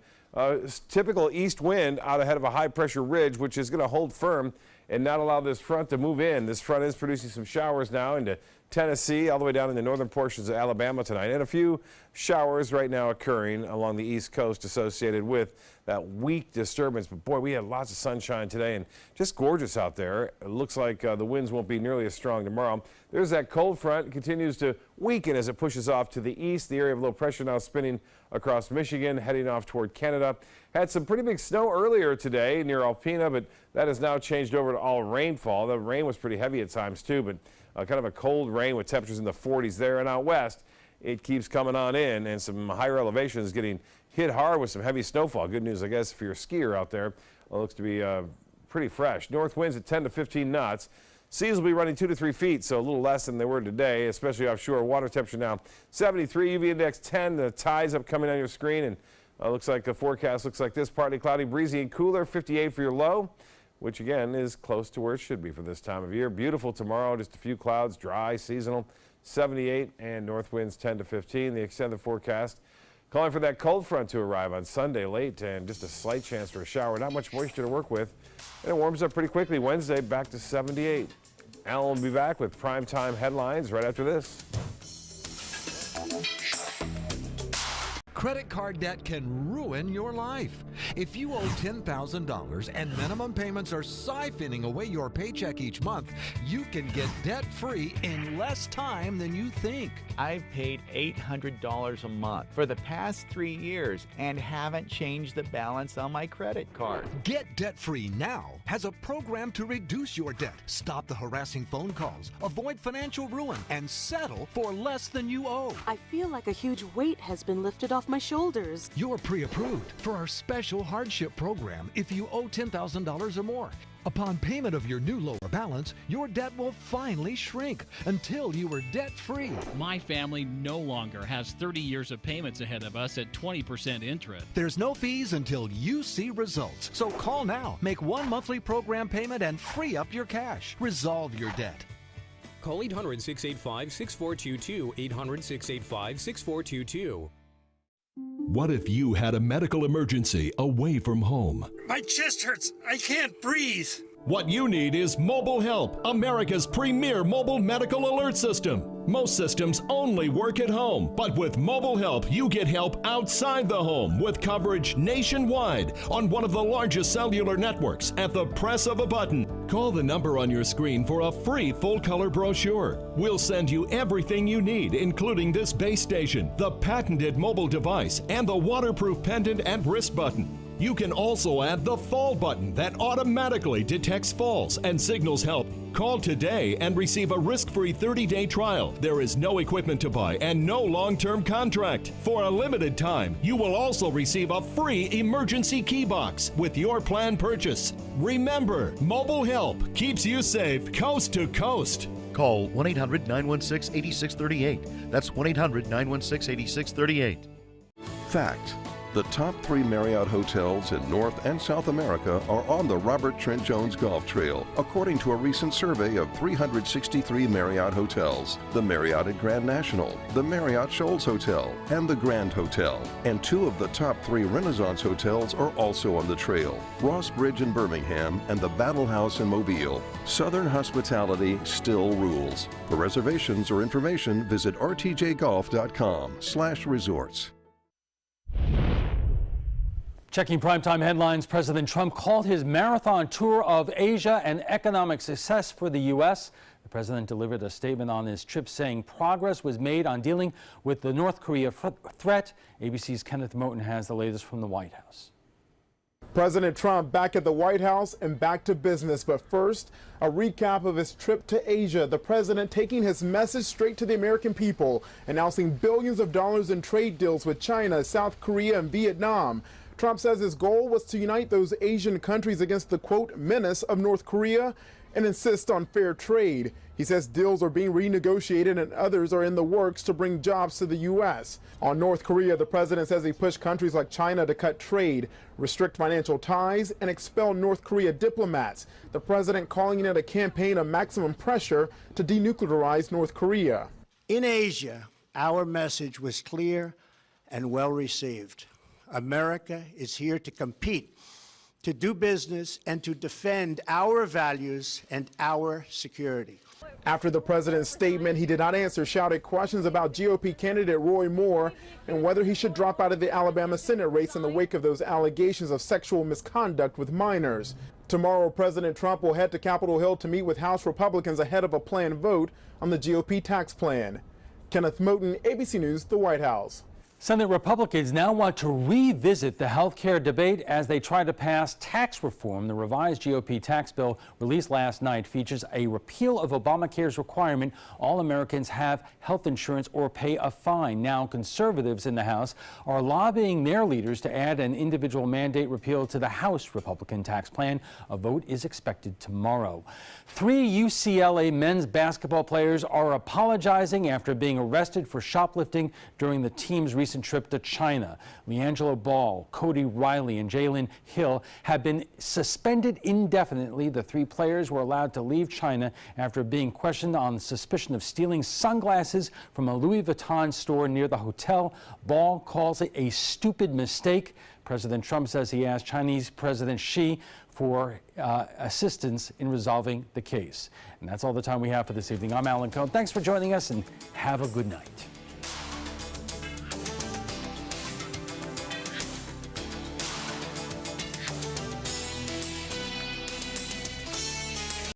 typical east wind out ahead of a high-pressure ridge, which is going to hold firm and not allow this front to move in. This front is producing some showers now into Tennessee, all the way down in the northern portions of Alabama tonight, and a few showers right now occurring along the east coast associated with that weak disturbance. But boy, we had lots of sunshine today and just gorgeous out there. It looks like the winds won't be nearly as strong tomorrow. There's that cold front. It continues to weaken as it pushes off to the east. The area of low pressure now spinning across Michigan, heading off toward Canada. Had some pretty big snow earlier today near Alpena, but that has now changed over to all rainfall. The rain was pretty heavy at times too, but kind of a cold rain with temperatures in the 40s there. And out west, it keeps coming on in, and some higher elevations getting hit hard with some heavy snowfall. Good news, I guess, for your skier out there. It looks to be pretty fresh. North winds at 10 to 15 knots. Seas will be running 2 to 3 feet, so a little less than they were today, especially offshore. Water temperature now 73, UV index 10. The tides up coming on your screen, and looks like the forecast looks like this: partly cloudy, breezy, and cooler. 58 for your low, which again is close to where it should be for this time of year. Beautiful tomorrow, just a few clouds, dry, seasonal. 78, and north winds 10 to 15. The extended forecast calling for that cold front to arrive on Sunday late, and just a slight chance for a shower. Not much moisture to work with, and it warms up pretty quickly. Wednesday back to 78. Alan will be back with primetime headlines right after this. Credit card debt can ruin your life. If you owe $10,000 and minimum payments are siphoning away your paycheck each month, you can get debt-free in less time than you think. I've paid $800 a month for the past 3 years and haven't changed the balance on my credit card. Get debt-free now has a program to reduce your debt, stop the harassing phone calls, avoid financial ruin, and settle for less than you owe. I feel like a huge weight has been lifted off my shoulders. You're pre-approved for our special hardship program if you owe $10,000 or more. Upon payment of your new lower balance, your debt will finally shrink until you are debt-free. My family no longer has 30 years of payments ahead of us at 20% interest. There's no fees until you see results. So call now, make one monthly program payment, and free up your cash. Resolve your debt. Call 800-685-6422, 800-685-6422. What if you had a medical emergency away from home? My chest hurts. I can't breathe. What you need is Mobile Help, America's premier mobile medical alert system. Most systems only work at home, but with Mobile Help, you get help outside the home with coverage nationwide on one of the largest cellular networks at the press of a button. Call the number on your screen for a free full-color brochure. We'll send you everything you need, including this base station, the patented mobile device, and the waterproof pendant and wrist button. You can also add the fall button that automatically detects falls and signals help. Call today and receive a risk-free 30-day trial. There is no equipment to buy and no long-term contract. For a limited time, you will also receive a free emergency key box with your plan purchase. Remember, Mobile Help keeps you safe coast to coast. Call 1-800-916-8638. That's 1-800-916-8638. Fact. The top 3 Marriott hotels in North and South America are on the Robert Trent Jones Golf Trail, according to a recent survey of 363 Marriott hotels. The Marriott at Grand National, the Marriott Shoals Hotel, and the Grand Hotel. And 2 of the top 3 Renaissance hotels are also on the trail, Ross Bridge in Birmingham and the Battle House in Mobile. Southern hospitality still rules. For reservations or information, visit rtjgolf.com/resorts. Checking primetime headlines, President Trump called his marathon tour of Asia an economic success for the U.S. The president delivered a statement on his trip saying progress was made on dealing with the North Korea threat. ABC's Kenneth Moten has the latest from the White House. President Trump back at the White House and back to business. But first, a recap of his trip to Asia. The president taking his message straight to the American people, announcing billions of dollars in trade deals with China, South Korea, and Vietnam. Trump says his goal was to unite those Asian countries against the, quote, menace of North Korea and insist on fair trade. He says deals are being renegotiated and others are in the works to bring jobs to the U.S. On North Korea, the president says he pushed countries like China to cut trade, restrict financial ties, and expel North Korea diplomats. The president calling it a campaign of maximum pressure to denuclearize North Korea. In Asia, our message was clear and well received. America is here to compete, to do business, and to defend our values and our security. After the president's statement, he did not answer shouted questions about GOP candidate Roy Moore and whether he should drop out of the Alabama Senate race in the wake of those allegations of sexual misconduct with minors. Tomorrow, President Trump will head to Capitol Hill to meet with House Republicans ahead of a planned vote on the GOP tax plan. Kenneth Moten, ABC News, the White House. Senate Republicans now want to revisit the health care debate as they try to pass tax reform. The revised GOP tax bill released last night features a repeal of Obamacare's requirement all Americans have health insurance or pay a fine. Now, conservatives in the House are lobbying their leaders to add an individual mandate repeal to the House Republican tax plan. A vote is expected tomorrow. 3 UCLA men's basketball players are apologizing after being arrested for shoplifting during the team's recent trip to China. LeAngelo Ball, Cody Riley, and Jalen Hill have been suspended indefinitely. The 3 players were allowed to leave China after being questioned on suspicion of stealing sunglasses from a Louis Vuitton store near the hotel. Ball calls it a stupid mistake. President Trump says he asked Chinese President Xi for assistance in resolving the case. And that's all the time we have for this evening. I'm Alan Cohn. Thanks for joining us and have a good night.